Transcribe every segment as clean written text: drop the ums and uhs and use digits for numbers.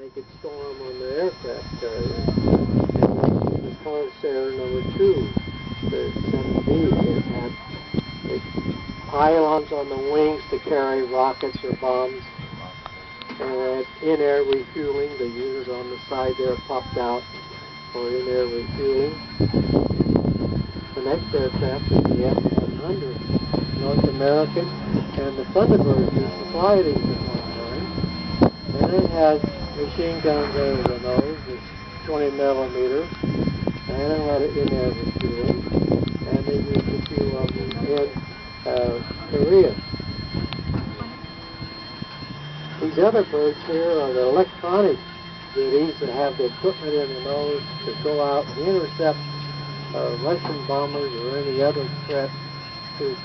they could store them on the aircraft carrier. And the Corsair #2, the 7B, it had pylons on the wings to carry rockets or bombs. And in-air refueling, the unit on the side there popped out for in-air refueling. The next aircraft is the F-100, North American, and the Thunderbird used to fly these at one time. And it has machine guns over the nose, it's 20 millimeter, and it had in-air refueling, and they used to fuel them in Korea. These other birds here are the electronic goodies that have the equipment in the nose to go out and intercept Russian bombers or any other threat to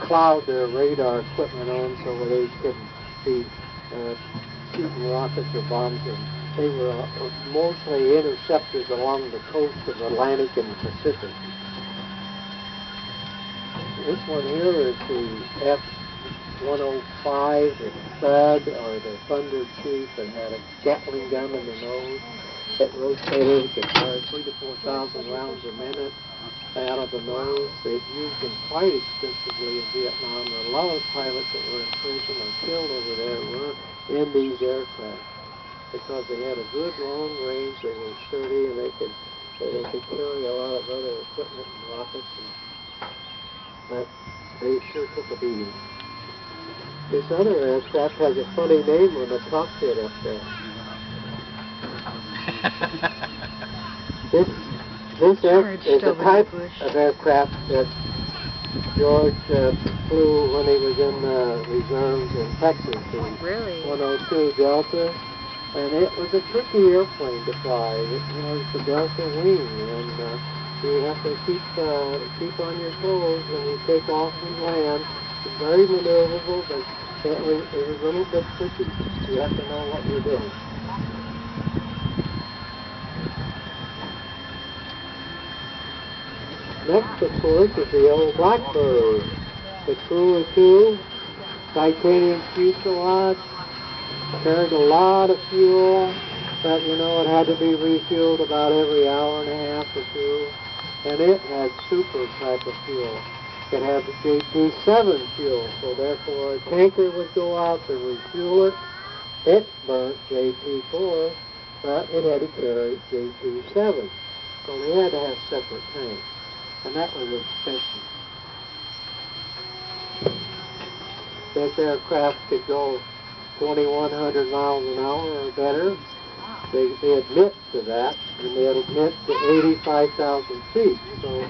cloud their radar equipment on so they couldn't be shooting rockets or bombs. And they were mostly interceptors along the coast of the Atlantic and Pacific. This one here is the F-105, the Thud, or the Thunder Chief, that had a Gatling gun in the nose that rotated. It could fire 3,000 to 4,000 rounds a minute out of the nose. They've used them quite extensively in Vietnam. And a lot of pilots that were in prison or killed over there were in these aircraft because they had a good long range. They were sturdy, and they could carry a lot of other equipment and rockets. But they sure took a beating. This other aircraft has a funny name on the cockpit up there. This is the type of aircraft that George flew when he was in the reserves in Texas, the 102 Delta, and it was a tricky airplane to fly. It was the Delta wing, and you have to keep on your toes when you take off and land. It's very maneuverable, but it was a little bit tricky. You have to know what you're doing. Next, of course, is the old Blackbird. The Crew 2, titanium fuselage, carried a lot of fuel, but you know it had to be refueled about every hour and a half or two. And it had super type of fuel. It had the JP7 fuel, so therefore a tanker would go out to refuel it. It burnt JP4, but it had to carry JP7. So they had to have separate tanks, and that was expensive. This aircraft could go 2,100 miles an hour or better. They admit to that, and they admit to 85,000 feet. So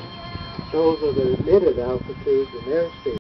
those are the admitted altitudes in airspace.